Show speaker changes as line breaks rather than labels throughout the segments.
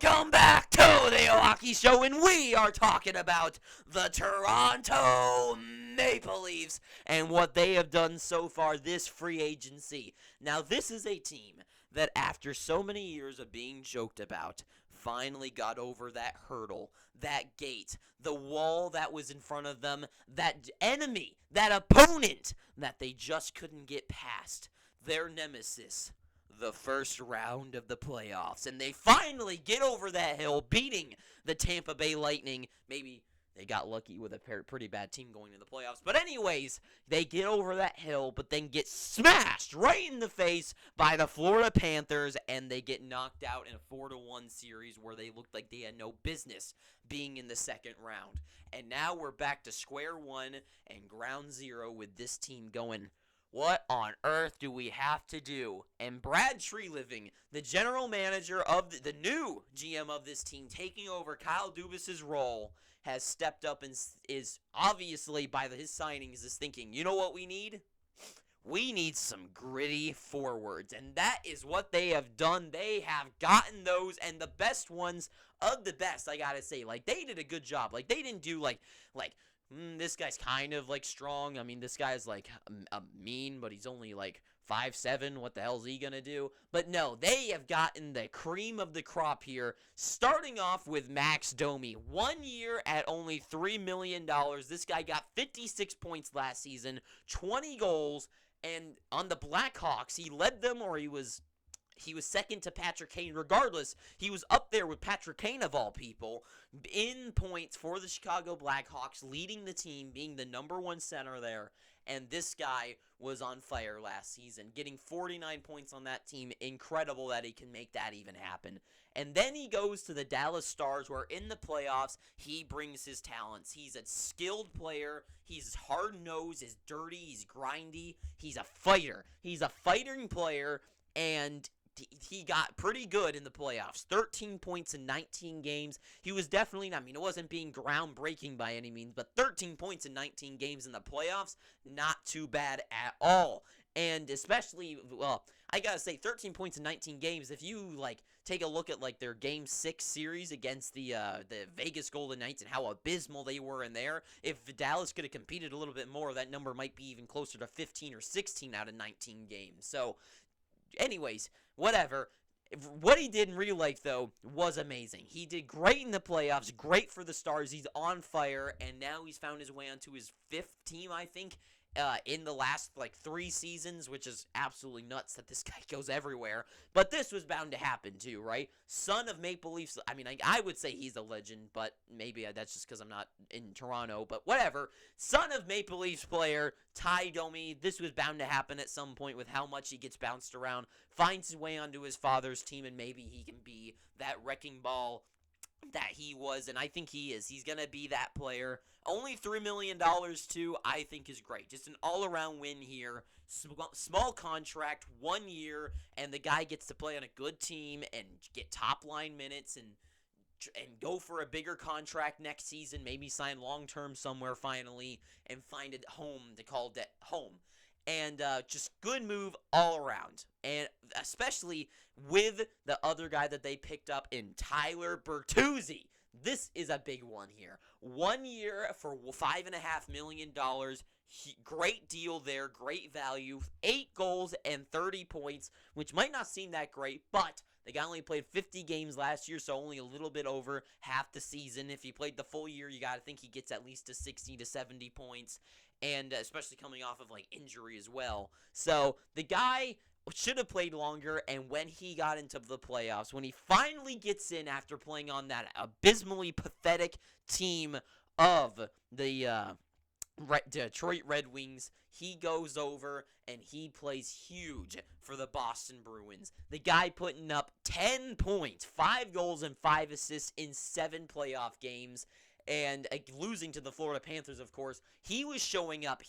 Welcome back to the Hockey Show, and we are talking about the Toronto Maple Leafs and what they have done so far this free agency. Now, this is a team that, after so many years of being joked about, finally got over that hurdle, that gate, the wall that was in front of them, that enemy, that opponent that they just couldn't get past, their nemesis. The first round of the playoffs, and they finally get over that hill, beating the Tampa Bay Lightning. Maybe they got lucky with a pretty bad team going to the playoffs, but anyways, they get over that hill, but then get smashed right in the face by the Florida Panthers, and they get knocked out in a 4-1 series where they looked like they had no business being in the second round. And now we're back to square one and ground zero with this team going, what on earth do we have to do? And Brad Treliving, the general manager of the new GM of this team, taking over Kyle Dubas's role, has stepped up and is obviously, by his signings, is thinking, you know what we need? We need some gritty forwards, and that is what they have done. They have gotten those, and the best ones of the best, I gotta say. Like, they did a good job. Like, they didn't do, this guy's kind of, strong. I mean, this guy's, mean, but he's only, 5'7". What the hell is he going to do? But no, they have gotten the cream of the crop here, starting off with Max Domi. 1 year at only $3 million. This guy got 56 points last season, 20 goals, and on the Blackhawks, he led them, or he was second to Patrick Kane. Regardless, he was up there with Patrick Kane, of all people, in points for the Chicago Blackhawks, leading the team, being the number one center there. And this guy was on fire last season, getting 49 points on that team. Incredible that he can make that even happen. And then he goes to the Dallas Stars, where in the playoffs, he brings his talents. He's a skilled player. He's hard-nosed, he's dirty, he's grindy. He's a fighter. He's a fighting player, and he got pretty good in the playoffs. 13 points in 19 games. He was definitely, it wasn't being groundbreaking by any means, but 13 points in 19 games in the playoffs, not too bad at all. And especially, I gotta say, 13 points in 19 games, if you, take a look at, their Game 6 series against the Vegas Golden Knights and how abysmal they were in there, if Dallas could have competed a little bit more, that number might be even closer to 15 or 16 out of 19 games. So, anyways, whatever. What he did in real life, though, was amazing. He did great in the playoffs, great for the Stars. He's on fire, and now he's found his way onto his fifth team, I think, in the last, 3 seasons, which is absolutely nuts that this guy goes everywhere. But this was bound to happen, too, right? Son of Maple Leafs. I would say he's a legend, but maybe that's just because I'm not in Toronto. But whatever. Son of Maple Leafs player, Ty Domi. This was bound to happen at some point with how much he gets bounced around. Finds his way onto his father's team, and maybe he can be that wrecking ball that he was, and I think he is. He's going to be that player. Only $3 million, too, I think is great. Just an all-around win here. Small contract, 1 year, and the guy gets to play on a good team and get top-line minutes and go for a bigger contract next season, maybe sign long-term somewhere finally, and find a home to call home. And just good move all around. And especially with the other guy that they picked up in Tyler Bertuzzi. This is a big one here. 1 year for $5.5 million. Great deal there. Great value. 8 goals and 30 points, which might not seem that great, but the guy only played 50 games last year, so only a little bit over half the season. If he played the full year, you got to think he gets at least to 60 to 70 points. And especially coming off of, injury as well. So, the guy should have played longer, and when he got into the playoffs, when he finally gets in after playing on that abysmally pathetic team of the Detroit Red Wings, he goes over and he plays huge for the Boston Bruins. The guy putting up 10 points, 5 goals, and 5 assists in 7 playoff games. and losing to the Florida Panthers, of course, he was showing up.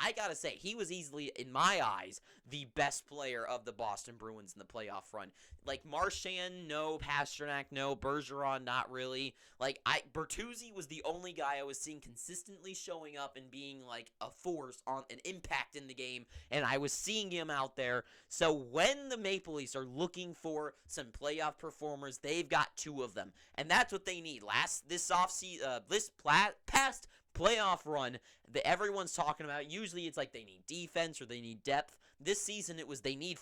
I gotta say, he was easily, in my eyes, the best player of the Boston Bruins in the playoff run. Like, Marchand, no. Pasternak, no. Bergeron, not really. Like, Bertuzzi was the only guy I was seeing consistently showing up and being, like, a force on an impact in the game, and I was seeing him out there. So when the Maple Leafs are looking for some playoff performers, they've got two of them, and that's what they need. This past playoff run that everyone's talking about, usually it's like they need defense or they need depth. This season it was they need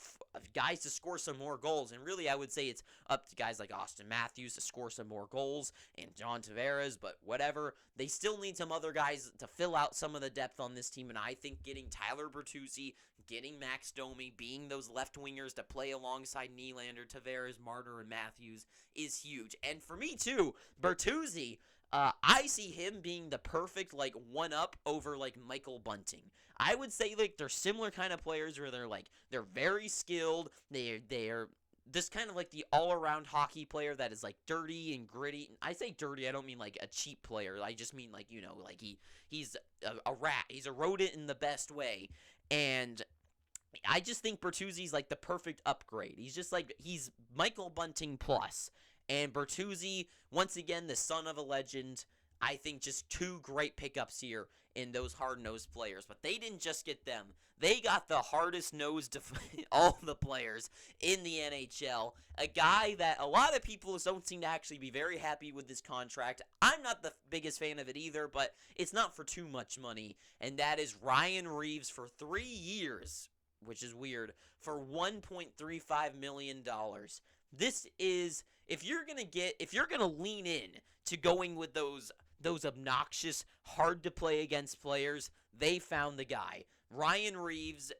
guys to score some more goals, and really I would say it's up to guys like Austin Matthews to score some more goals and John Tavares, but whatever. They still need some other guys to fill out some of the depth on this team, and I think getting Tyler Bertuzzi, getting Max Domi, being those left wingers to play alongside Nylander, Tavares, Marner, and Matthews is huge. And for me too, Bertuzzi, I see him being the perfect, like, one-up over, like, Michael Bunting. I would say, like, they're similar kind of players where they're very skilled. They're this kind of like the all-around hockey player that is, like, dirty and gritty. I say dirty, I don't mean, like, a cheap player. I just mean, like, like he's a rat. He's a rodent in the best way. And I just think Bertuzzi's, like, the perfect upgrade. He's just, like, he's Michael Bunting plus. And Bertuzzi, once again, the son of a legend. I think just two great pickups here in those hard-nosed players. But they didn't just get them. They got the hardest-nosed of all the players in the NHL. A guy that a lot of people don't seem to actually be very happy with this contract. I'm not the biggest fan of it either, but it's not for too much money. And that is Ryan Reaves for 3 years, which is weird, for $1.35 million. This is, if you're gonna lean in to going with those obnoxious, hard to play against players, they found the guy. Ryan Reaves,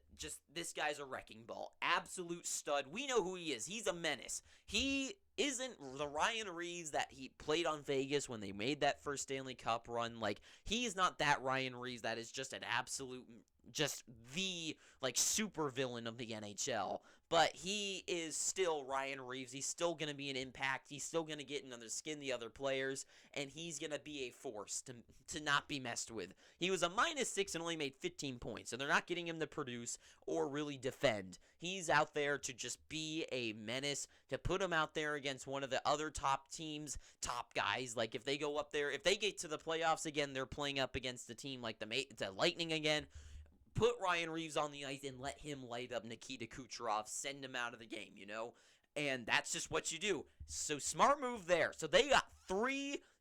this guy's a wrecking ball. Absolute stud. We know who he is. He's a menace. He isn't the Ryan Reaves that he played on Vegas when they made that first Stanley Cup run. Like, he is not that Ryan Reaves that is just an absolute, just the, like, super villain of the NHL. But he is still Ryan Reaves. He's still going to be an impact. He's still going to get under the skin the other players. And he's going to be a force to not be messed with. He was a -6 and only made 15 points. So they're not getting him to produce or really defend. He's out there to just be a menace, to put him out there against one of the other top teams, top guys. Like, if they go up there, if they get to the playoffs again, they're playing up against a team like the Lightning again. Put Ryan Reaves on the ice and let him light up Nikita Kucherov, send him out of the game, And that's just what you do. So smart move there. So they got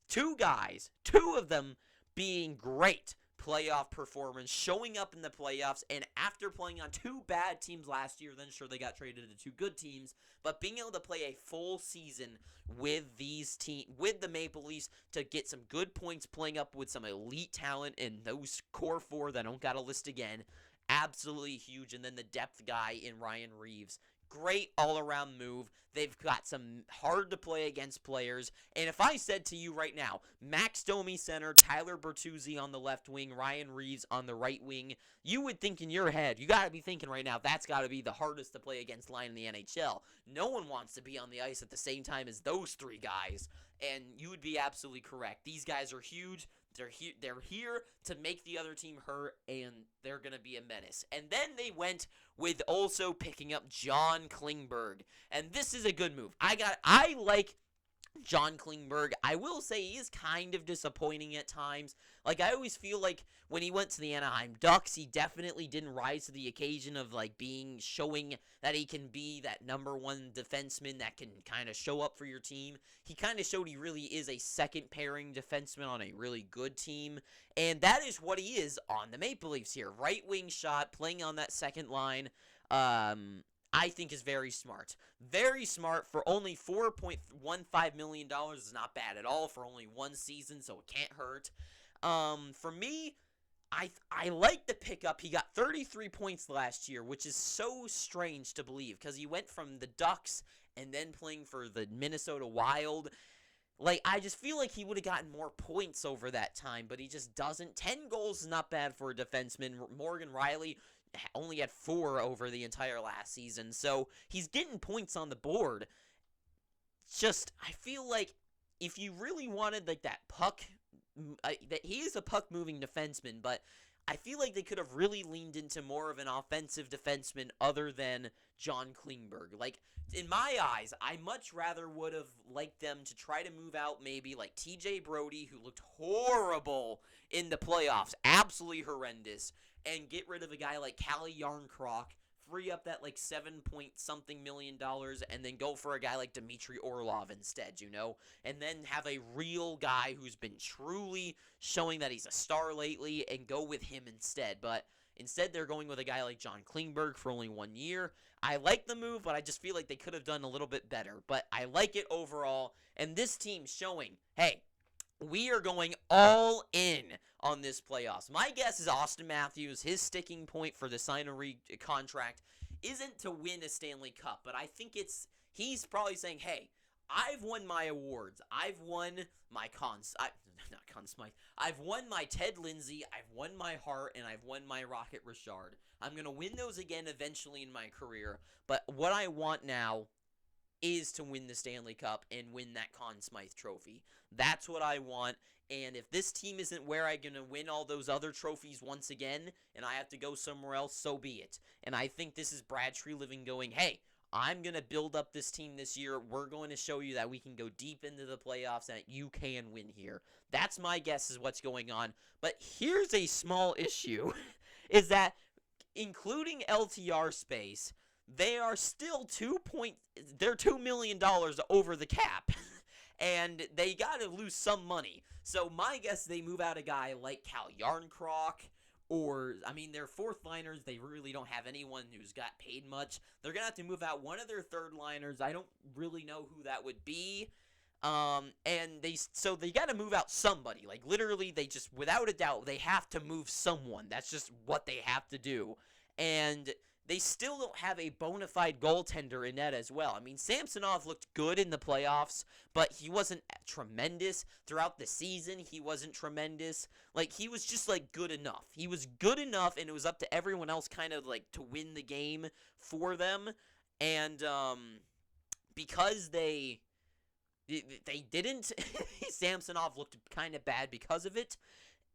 two guys, two of them being great playoff performance, showing up in the playoffs, and after playing on two bad teams last year, then sure they got traded to two good teams, but being able to play a full season with with the Maple Leafs to get some good points, playing up with some elite talent in those core four that I don't got to list again, absolutely huge. And then the depth guy in Ryan Reaves. Great all-around move. They've got some hard-to-play against players. And if I said to you right now, Max Domi center, Tyler Bertuzzi on the left wing, Ryan Reaves on the right wing, you would think in your head, you got to be thinking right now, that's got to be the hardest to play against line in the NHL. No one wants to be on the ice at the same time as those three guys. And you would be absolutely correct. These guys are huge. They're here to make the other team hurt, and they're going to be a menace. And then they went with also picking up John Klingberg. And this is a good move. I like John Klingberg. I will say he is kind of disappointing at times. Like, I always feel like when he went to the Anaheim Ducks, he definitely didn't rise to the occasion of, like, showing that he can be that number one defenseman that can kind of show up for your team. He kind of showed he really is a second pairing defenseman on a really good team. And that is what he is on the Maple Leafs here. Right wing shot, playing on that second line. I think is very smart. Very smart for only $4.15 million is not bad at all for only one season, so it can't hurt. For me, I like the pickup. He got 33 points last year, which is so strange to believe because he went from the Ducks and then playing for the Minnesota Wild. Like, I just feel like he would have gotten more points over that time, but he just doesn't. 10 goals is not bad for a defenseman. Morgan Rielly only had 4 over the entire last season, so he's getting points on the board. Just, I feel like if you really wanted, like, that puck that he is a puck-moving defenseman, but I feel like they could have really leaned into more of an offensive defenseman other than John Klingberg. Like, in my eyes, I much rather would have liked them to try to move out maybe like TJ Brody, who looked horrible in the playoffs, absolutely horrendous, and get rid of a guy like Callie Yarncroc, free up that like 7-point-something million dollars, and then go for a guy like Dmitry Orlov instead, and then have a real guy who's been truly showing that he's a star lately and go with him instead. But instead, they're going with a guy like John Klingberg for only 1 year. I like the move, but I just feel like they could have done a little bit better. But I like it overall, and this team's showing, hey, we are going all in on this playoffs. My guess is Austin Matthews, his sticking point for the sign-a-re contract isn't to win a Stanley Cup, but I think he's probably saying, hey, I've won my awards. I've won my I've won my Ted Lindsay, I've won my Hart, and I've won my Rocket Richard. I'm going to win those again eventually in my career, but what I want now is to win the Stanley Cup and win that Conn Smythe trophy. That's what I want, and if this team isn't where I'm going to win all those other trophies once again, and I have to go somewhere else, so be it. And I think this is Brad Treliving going, hey, I'm going to build up this team this year. We're going to show you that we can go deep into the playoffs and that you can win here. That's my guess is what's going on. But here's a small issue, is that including LTR space, they are still they're $2 million over the cap. And they got to lose some money. So my guess they move out a guy like Cal Yarncroc, or, I mean, they're fourth liners. They really don't have anyone who's got paid much. They're going to have to move out one of their third liners. I don't really know who that would be. And they got to move out somebody. Like, literally, they just, without a doubt, they have to move someone. That's just what they have to do. And they still don't have a bona fide goaltender in net as well. I mean, Samsonov looked good in the playoffs, but he wasn't tremendous. Throughout the season, he wasn't tremendous. Like, he was just, like, good enough. He was good enough, and it was up to everyone else kind of, like, to win the game for them. And, because they didn't, Samsonov looked kind of bad because of it.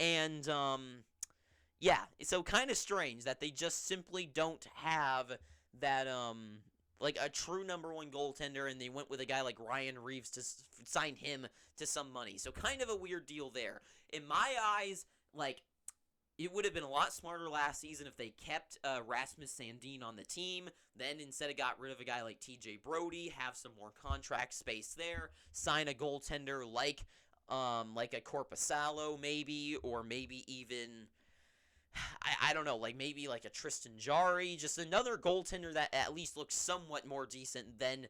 And, yeah, so kind of strange that they just simply don't have that, like, a true number one goaltender, and they went with a guy like Ryan Reaves to sign him to some money. So kind of a weird deal there. In my eyes, like, it would have been a lot smarter last season if they kept Rasmus Sandin on the team, then instead of got rid of a guy like TJ Brody, have some more contract space there, sign a goaltender like a Korpisalo maybe, or maybe even, I don't know, like maybe like a Tristan Jarry, just another goaltender that at least looks somewhat more decent than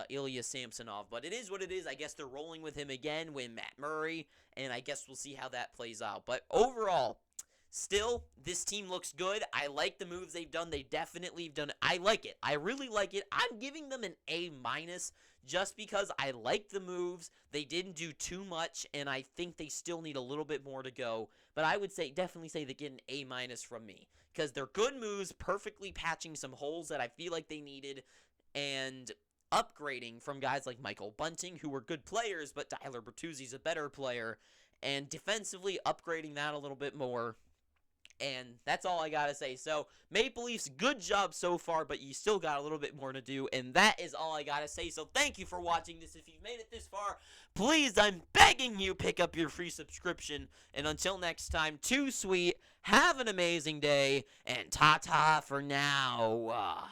Ilya Samsonov. But it is what it is. I guess they're rolling with him again with Matt Murray, and I guess we'll see how that plays out. But overall, still, this team looks good. I like the moves they've done. They definitely have done it. I like it. I really like it. I'm giving them an A- just because I like the moves. They didn't do too much, and I think they still need a little bit more to go. But I would definitely say they get an A- from me, because they're good moves, perfectly patching some holes that I feel like they needed, and upgrading from guys like Michael Bunting, who were good players, but Tyler Bertuzzi's a better player, and defensively upgrading that a little bit more. And that's all I gotta say. So, Maple Leafs, good job so far, but you still got a little bit more to do, and that is all I gotta say. So, thank you for watching this. If you've made it this far, please, I'm begging you, pick up your free subscription. And until next time, too sweet, have an amazing day, and ta-ta for now.